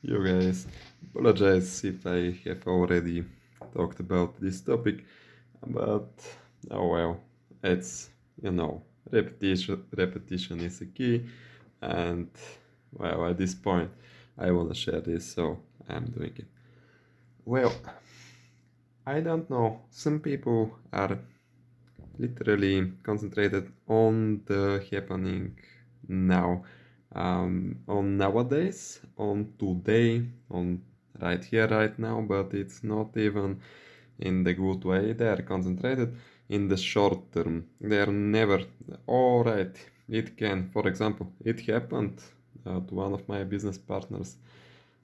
You guys, apologize if I have already talked about this topic, but oh well, it's repetition is the key, and well, at this point, I want to share this, so I'm doing it. Well, I don't know. Some people are literally concentrated on the happening now, on nowadays, on today, on right here, right now, but it's not even in the good way. They are concentrated in the short term. They are never, all right, it can, for example, it happened to one of my business partners,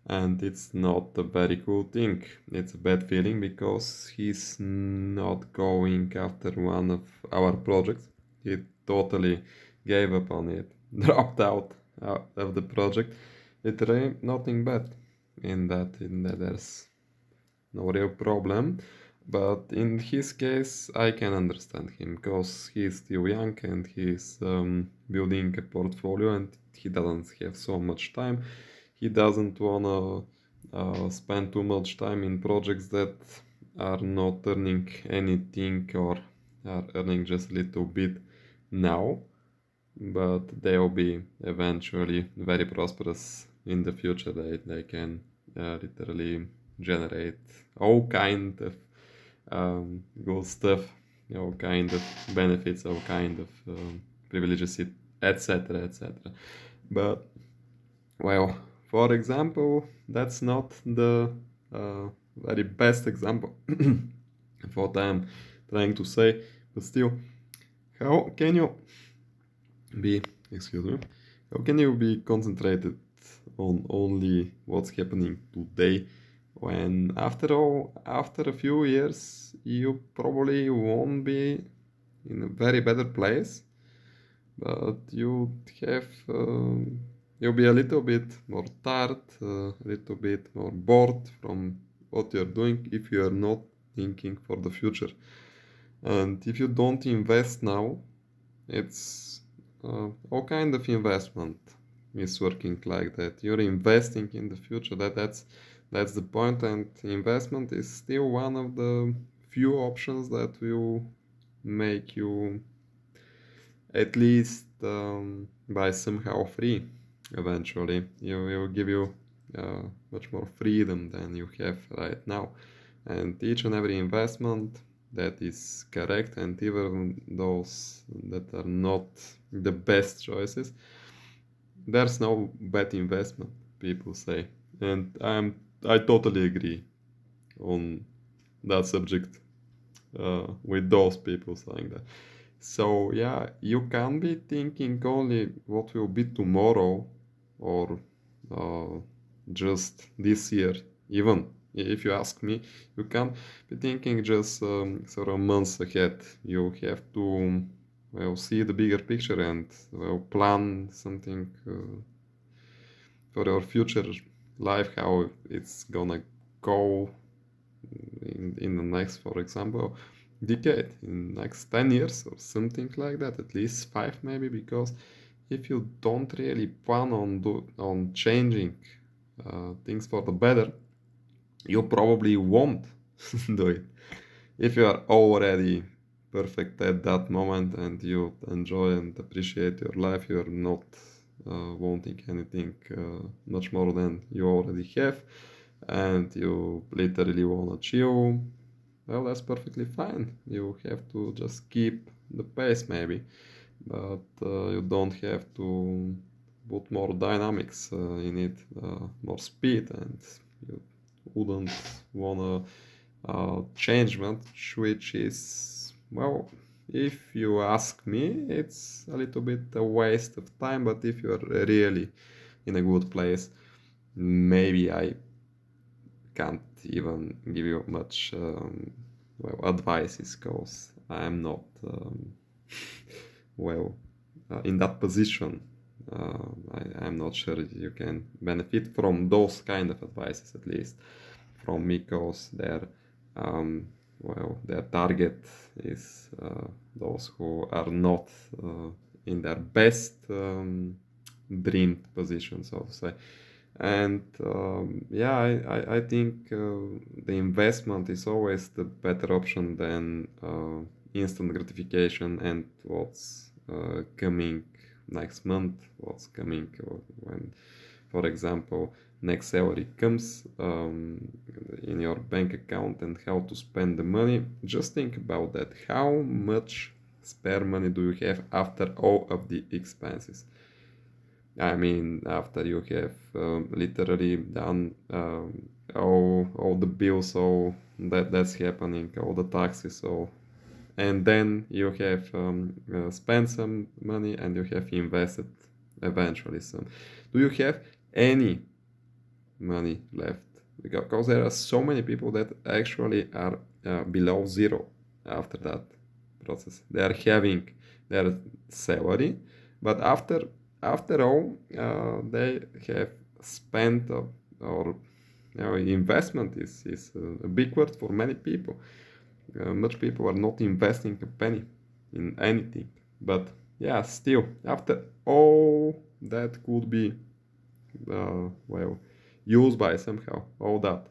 and it's not a very cool thing. It's a bad feeling because he's not going after one of our projects. He totally gave up on it, dropped out of the project. Literally nothing bad in that there's no real problem. But in his case, I can understand him because he's still young and he's building a portfolio and he doesn't have so much time. He doesn't wanna spend too much time in projects that are not earning anything or are earning just a little bit now, but they'll be eventually very prosperous in the future. They can literally generate all kind of good stuff, all kind of benefits, all kind of privileges, etc., etc. But well, for example, that's not the very best example of what I'm trying to say, but still, how can you be, excuse me, how can you be concentrated on only what's happening today when, after all, after a few years, you probably won't be in a very better place, but you'll be a little bit more tired, a little bit more bored from what you're doing if you're not thinking for the future. And if you don't invest now, it's all kind of investment is working like that. You're investing in the future. That's the point, and investment is still one of the few options that will make you at least by somehow free. Eventually, you will give you much more freedom than you have right now, and each and every investment that is correct, and even those that are not the best choices, there's no bad investment, people say, and I totally agree on that subject with those people saying that. So yeah, you can be thinking only what will be tomorrow or uh, just this year. Even if you ask me, you can't be thinking just sort of months ahead. You have to well see the bigger picture and well plan something for your future life, how it's gonna go in the next, for example, decade, in next 10 years or something like that, at least 5 maybe, because if you don't really plan on changing things for the better, you probably won't do it. If you are already perfect at that moment and you enjoy and appreciate your life, you're not wanting anything much more than you already have, and you literally wanna chill, well, that's perfectly fine. You have to just keep the pace, maybe, but you don't have to put more dynamics in it, more speed, and you wouldn't wanna change much, which is, well, if you ask me, it's a little bit a waste of time, but if you're really in a good place, maybe I can't even give you much well advices because I'm not well in that position. I'm not sure you can benefit from those kind of advices, at least from me, because their target is those who are not in their best dreamed position, so to say. And yeah, I think the investment is always the better option than instant gratification and what's coming next month, what's coming when, for example, next salary comes in your bank account and how to spend the money. Just think about that. How much spare money do you have after all of the expenses? I mean, after you have literally done all the bills, all that's happening, all the taxes, all, and then you have spent some money and you have invested eventually some. Do you have any money left? Because there are so many people that actually are below zero after that process. They are having their salary, but after all, they have spent or investment is a big word for many people. Much people are not investing a penny in anything, but yeah, still after all that could be well used by somehow all that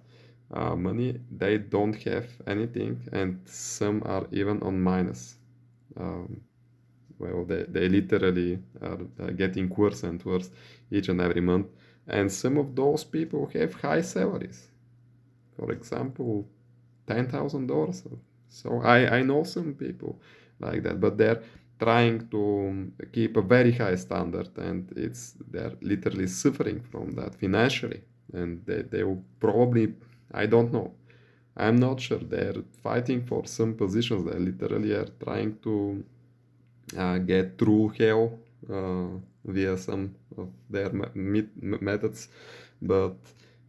money, they don't have anything, and some are even on minus. um, well, they literally are getting worse and worse each and every month. And some of those people have high salaries. For example, $10,000. So I know some people like that, but they're trying to keep a very high standard, and they're literally suffering from that financially. And they will probably, I don't know, I'm not sure, they're fighting for some positions. They literally are trying to get through hell via some of their methods. But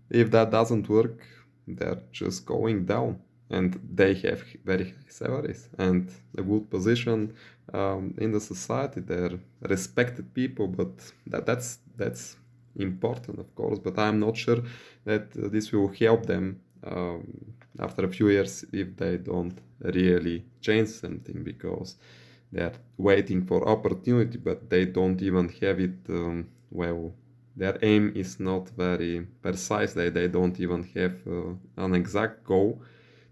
if that doesn't work, they're just going down, and they have very high salaries and a good position in the society. They're respected people, but that's important, of course. But I'm not sure that this will help them after a few years if they don't really change something, because they're waiting for opportunity, but they don't even have it. Well, their aim is not very precise. They don't even have an exact goal.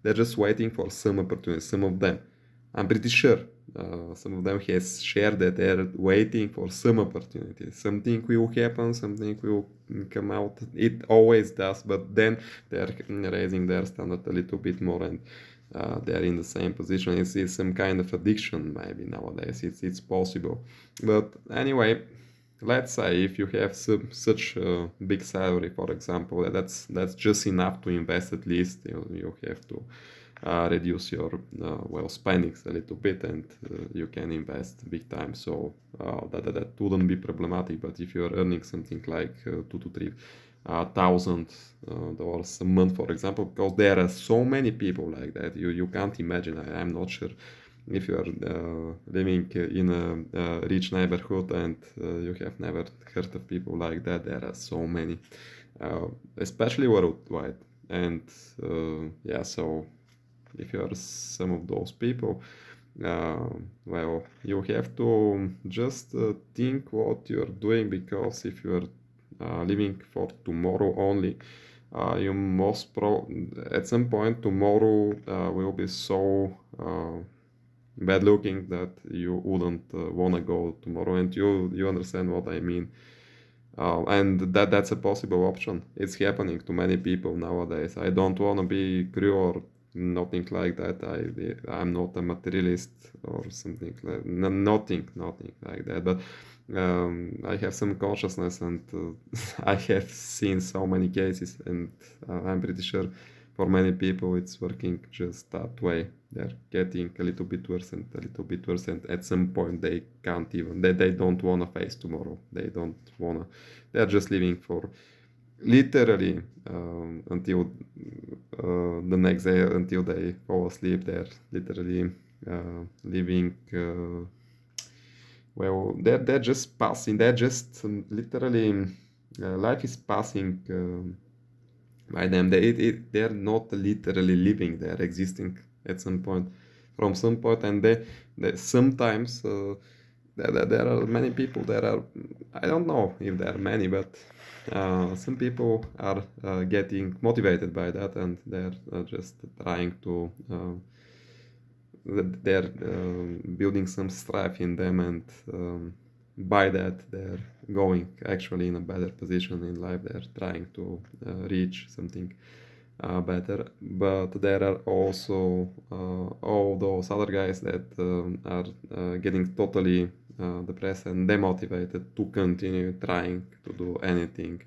They're just waiting for some opportunity. Some of them, I'm pretty sure, some of them has shared that they're waiting for some opportunity. Something will happen, something will come out. It always does, but then they're raising their standard a little bit more, and they're in the same position. It's some kind of addiction maybe nowadays. It's possible. But anyway, let's say if you have such a big salary, for example, that's just enough to invest. At least you have to reduce your well spendings a little bit, and you can invest big time. So that wouldn't be problematic. But if you're earning something like 2 to 3 thousand dollars a month, for example, because there are so many people like that, you can't imagine. I'm not sure if you are living in a rich neighborhood and you have never heard of people like that. There are so many, especially worldwide. And yeah, so if you are some of those people, well, you have to just think what you're doing, because if you're living for tomorrow only, you at some point tomorrow will be so bad looking that you wouldn't want to go tomorrow, and you understand what I mean. And that's a possible option. It's happening to many people nowadays. I don't want to be cruel or nothing like that. I'm not a materialist or something like nothing like that. But I have some consciousness, and I have seen so many cases, and I'm pretty sure for many people it's working just that way. They're getting a little bit worse and a little bit worse, and at some point they can't even, they don't want to face tomorrow. They don't want to, they're just living for literally until the next day, until they fall asleep. They're literally living well, they're just passing, they're just literally life is passing by them. They're not literally living, they're existing at some point, from some point. And they sometimes there are many people, there are, I don't know if there are many, but some people are getting motivated by that, and they're just trying to they're building some strife in them, and by that they're going actually in a better position in life. They're trying to reach something better. But there are also all those other guys that are getting totally depressed and demotivated to continue trying to do anything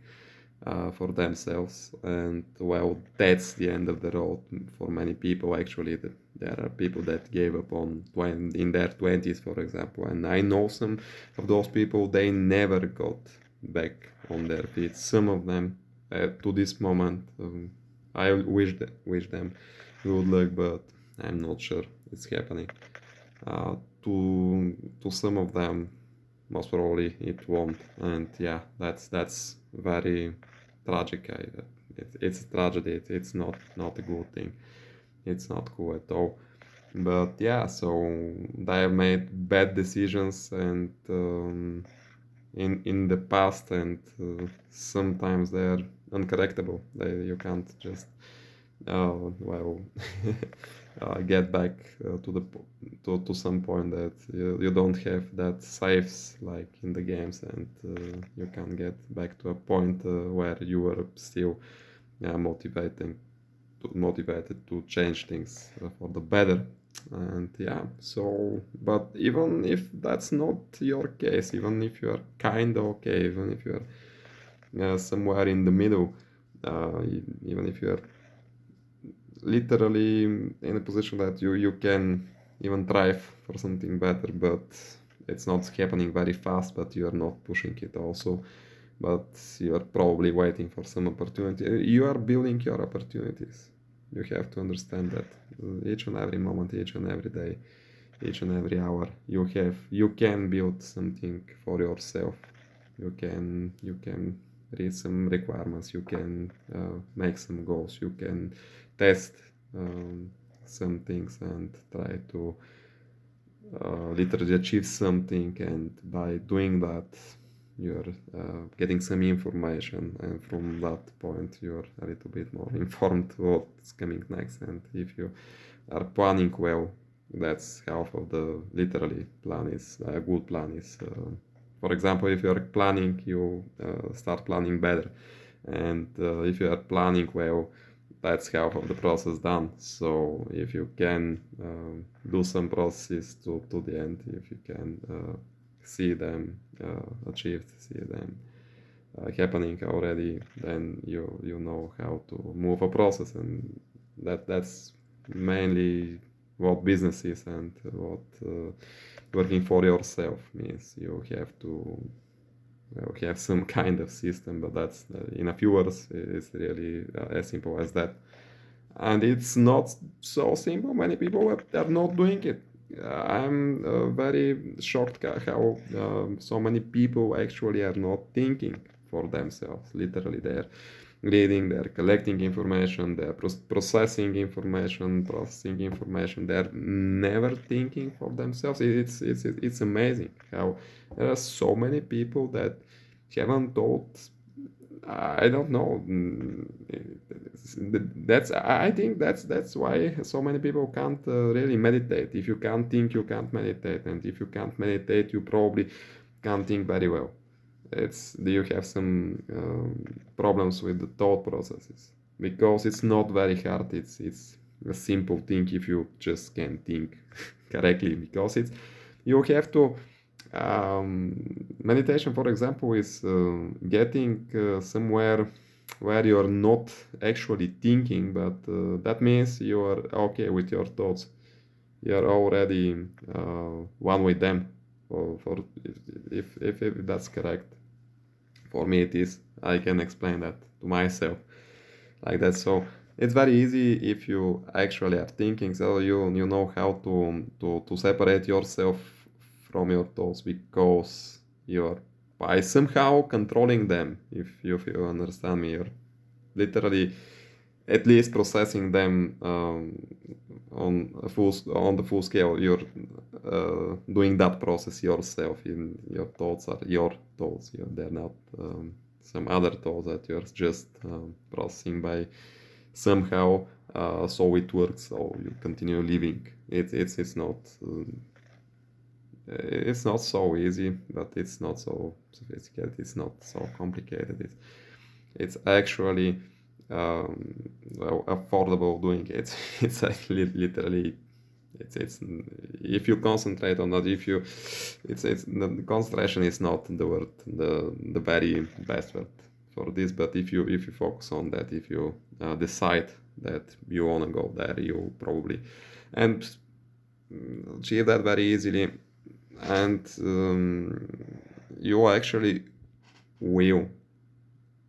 for themselves. And well, that's the end of the road for many people. Actually, there are people that gave up on in their 20s, for example, and I know some of those people. They never got back on their feet. Some of them to this moment, I wish them good luck, but I'm not sure it's happening. Uh, to some of them, most probably it won't, and yeah, that's very tragic. It's a tragedy. It's not a good thing. It's not cool at all. But yeah, so they have made bad decisions, and in the past, and sometimes they're uncorrectable. You can't just well get back to some point that you don't have that saves like in the games, and you can get back to a point where you are still motivated to change things for the better. And yeah, so but even if that's not your case, even if you're kind of okay, even if you're somewhere in the middle, even if you're literally in a position that you can even thrive for something better, but it's not happening very fast, but you are not pushing it also, but you are probably waiting for some opportunity. You are building your opportunities. You have to understand that each and every moment, each and every day, each and every hour, you can build something for yourself. You can read some requirements. You can make some goals. You can test some things and try to literally achieve something. And by doing that, you're getting some information, and from that point you're a little bit more informed what's coming next. And if you are planning well, that's half of the literally plan is a good plan is for example, if you're planning, you start planning better, and if you are planning well, that's half of the process done. So if you can do some process to the end, if you can see them achieved, see them happening already, then you know how to move a process. And that's mainly what business is, and what working for yourself means. You have to have some kind of system, but that's in a few words, it's really as simple as that. And it's not so simple. Many people are not doing it. I'm very shocked how so many people actually are not thinking for themselves. Literally, they're reading, they're collecting information, they're processing information. They're never thinking for themselves. It's amazing how there are so many people that haven't thought. I don't know. That's I think that's why so many people can't really meditate. If you can't think, you can't meditate, and if you can't meditate, you probably can't think very well. It's you have some problems with the thought processes, because it's not very hard. It's a simple thing if you just can think correctly, because it's you have to meditation, for example, is getting somewhere where you're not actually thinking, but that means you are okay with your thoughts. You're already one with them. For if that's correct, for me it is. I can explain that to myself like that. So it's very easy if you actually are thinking. So you know how to separate yourself from your thoughts, because you're by somehow controlling them. If you understand me, you're literally at least processing them on the full scale. You're doing that process yourself. In your thoughts are your thoughts. They're not some other thoughts that you're just processing by somehow, so it works, so you continue living. It's not so easy, but it's not so sophisticated, it's not so complicated. It's actually affordable doing it. It's actually literally it's if you concentrate on that, if you it's the concentration is not the word, the very best word for this, but if you focus on that, if you decide that you want to go there, you probably and achieve that very easily, and you actually will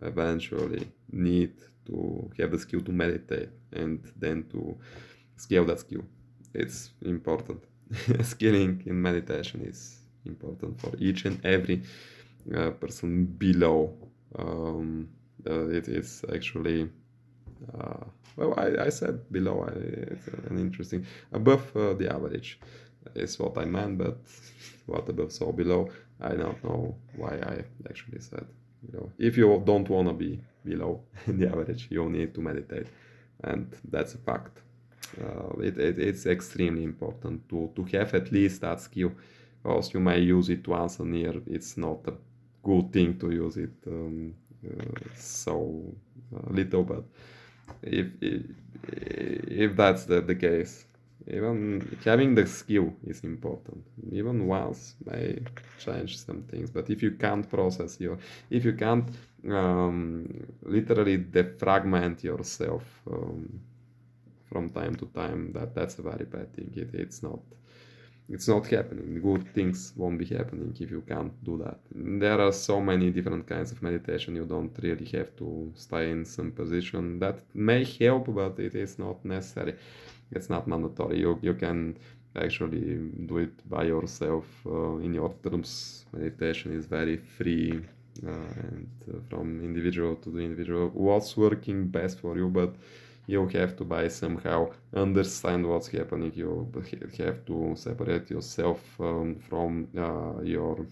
eventually need to have the skill to meditate and then to scale that skill. It's important. Skilling in meditation is important for each and every person below. It is actually well, I said below. It's an interesting above the average is what I meant, but what above, so below, I don't know why I actually said below. If you don't want to be below the average, you need to meditate, and that's a fact. It's extremely important to have at least that skill, because you may use it once a year. It's not a good thing to use it so little, but if that's the case, even having the skill is important. Even once may change some things, but if you can't process if you can't literally defragment yourself from time to time, that's a very bad thing. It's not happening. Good things won't be happening if you can't do that. There are so many different kinds of meditation. You don't really have to stay in some position. That may help, but it is not necessary. It's not mandatory. You can actually do it by yourself in your terms. Meditation is very free and from individual to the individual. What's working best for you, but you have to by somehow understand what's happening. You have to separate yourself from your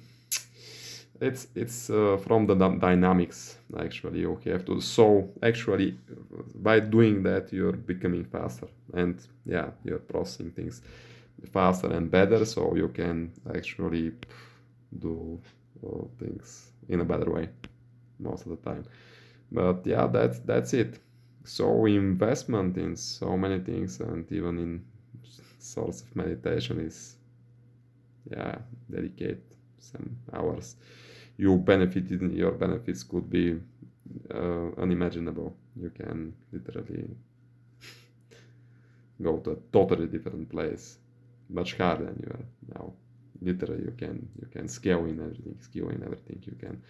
it's from the dynamics. Actually, you have to, so actually by doing that you're becoming faster, and yeah, you're processing things faster and better, so you can actually do things in a better way most of the time. But yeah, that's it. So investment in so many things, and even in sorts of meditation, is, yeah, dedicate some hours. Your benefits could be unimaginable. You can literally go to a totally different place, much harder than you are now. Literally, you can scale in everything, skill in everything. You can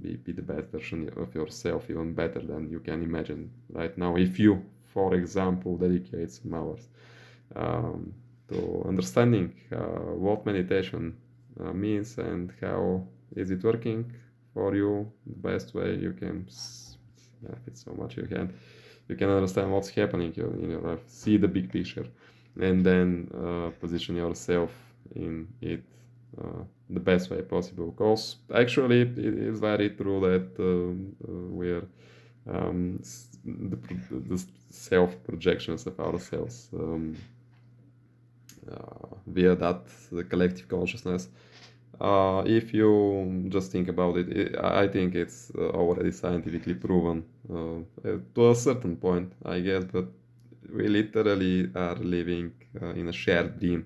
be the best version of yourself, even better than you can imagine right now, if you, for example, dedicate some hours to understanding what meditation means and how is it working for you the best way you can. Benefit so much. You can understand what's happening in your life, see the big picture, and then position yourself in it the best way possible. Because actually, it is very true that we're the self projections of ourselves via that collective consciousness. If you just think about it, I think it's already scientifically proven to a certain point, I guess, but we literally are living in a shared dream.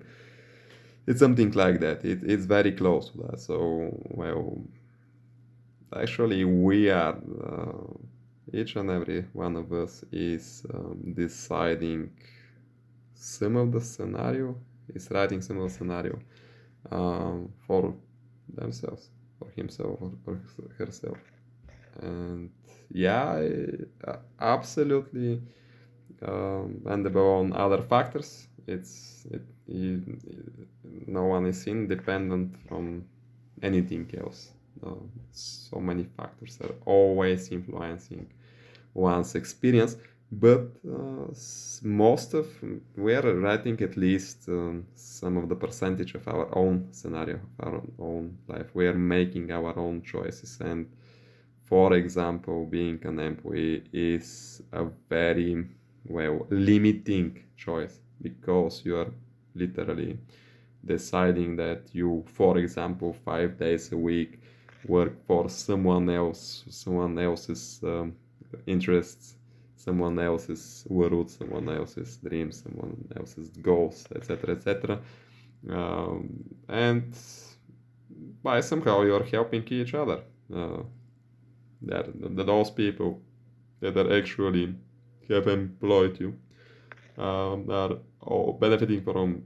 It's something like that. It's very close to that. So, well, actually, we are, each and every one of us is deciding some of the scenario, is writing some of the scenario for themselves, for himself, or for herself. And yeah, absolutely dependable on other factors. No one is independent from anything else. So many factors are always influencing one's experience, but most of we are writing at least some of the percentage of our own scenario, of our own life. We are making our own choices, and For example, being an employee is a very, well, limiting choice because you are literally deciding that you, for example, 5 days a week work for someone else, someone else's interests, someone else's world, someone else's dreams, someone else's goals, etc., etc. And by somehow you're helping each other. That those people that are actually have employed you are all benefiting from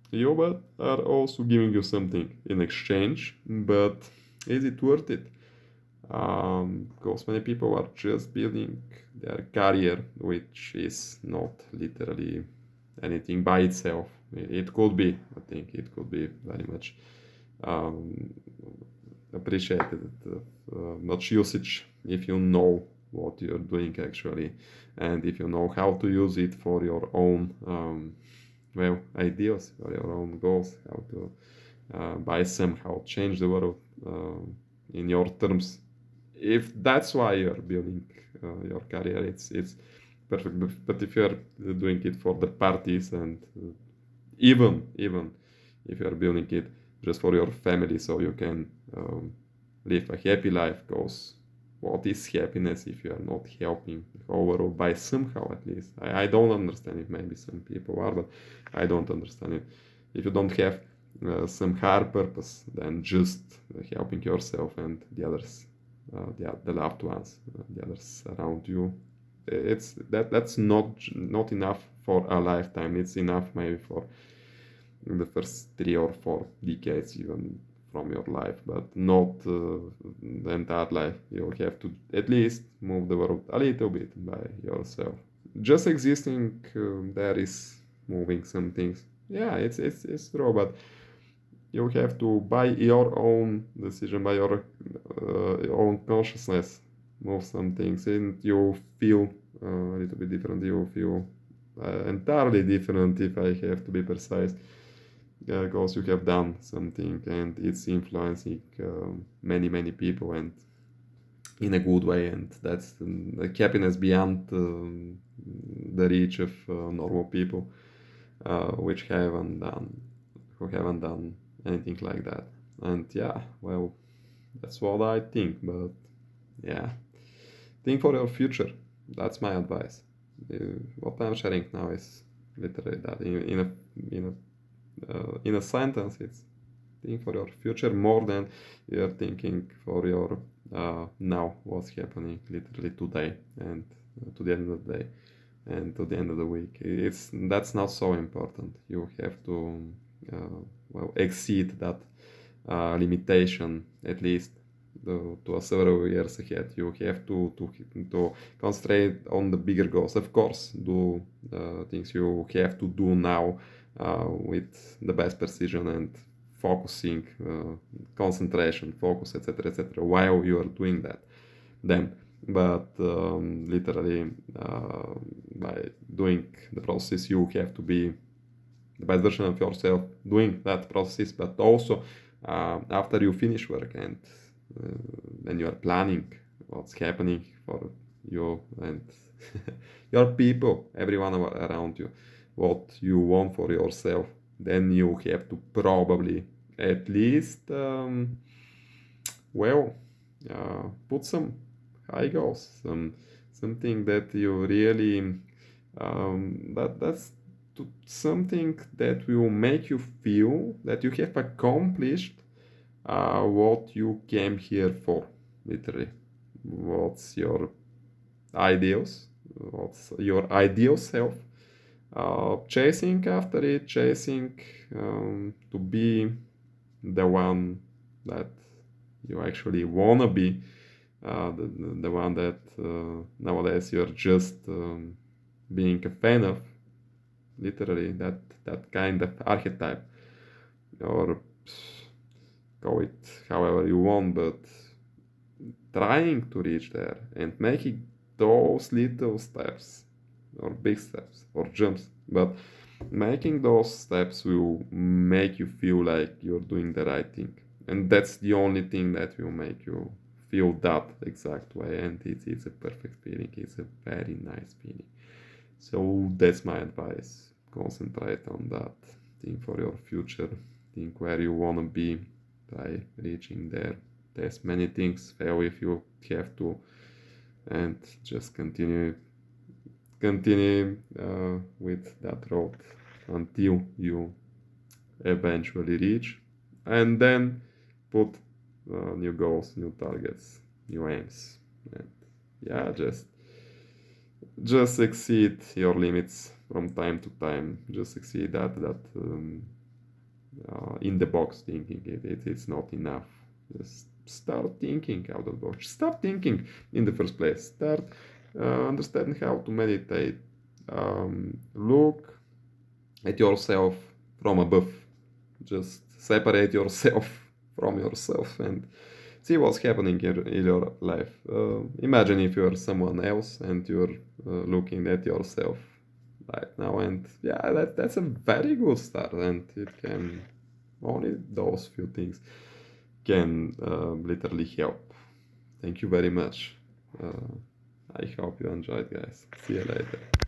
you, but are also giving you something in exchange. But is it worth it? Because many people are just building their career, which is not literally anything by itself. It could be, I think it could be very much um, appreciated, much usage if you know what you're doing actually, and if you know how to use it for your own well, ideals, for your own goals, how to by somehow change the world in your terms. If that's why you're building your career, it's perfect. But if you're doing it for the parties and even if you're building it just for your family so you can live a happy life, because what is happiness if you are not helping the whole world by somehow at least? I don't understand it. Maybe some people are, but I don't understand it. If you don't have some higher purpose than just helping yourself and the others, the loved ones, the others around you, that's not enough for a lifetime. It's enough maybe for the first 3 or 4 decades even from your life, but not the entire life. You have to at least move the world a little bit by yourself. Just existing there is moving some things. Yeah, it's true, but you have to, by your own decision, by your own consciousness, move some things, and you feel a little bit different. You feel entirely different, if I have to be precise, because you have done something and it's influencing many people, and in a good way, and that's like happiness beyond the reach of normal people, which who haven't done anything like that. And yeah, well, that's what I think. But yeah, think for your future. That's my advice. What I'm sharing now is literally that in a sentence. It's think for your future more than you're thinking for your now, what's happening literally today, and to the end of the day, and to the end of the week. That's not so important. You have to well, exceed that limitation at least to a several years ahead. You have to concentrate on the bigger goals. Of course, do things you have to do now with the best precision and focusing, concentration, focus, etc., etc., while you are doing that. Then, but literally, by doing the process, you have to be the best version of yourself doing that process, but also after you finish work and when you are planning what's happening for you and your people, everyone around you, what you want for yourself, then you have to probably at least well, put some high goals, something that you really that's something that will make you feel that you have accomplished what you came here for, literally. What's your ideals? What's your ideal self? Chasing after it, chasing to be the one that you actually wanna be, the one that nowadays you're just being a fan of, literally that kind of archetype, or call it however you want, but trying to reach there and making those little steps or big steps or jumps, but making those steps will make you feel like you're doing the right thing, and that's the only thing that will make you feel that exact way, and it's a perfect feeling. It's a very nice feeling. So that's my advice. Concentrate on that. Think for your future. Think where you wanna be by reaching there. There's many things fail if you have to, and just continue with that road until you eventually reach, and then put new goals, new targets, new aims, and yeah, just exceed your limits from time to time. Just exceed that in the box thinking. It's not enough. Just start thinking out of the box. Start thinking in the first place. Start understand how to meditate. Look at yourself from above. Just separate yourself from yourself and see what's happening in your life. Imagine if you're someone else and you're looking at yourself right now, and yeah, that's a very good start, and it can only those few things can literally help. Thank you very much. I hope you enjoyed, guys. See you later.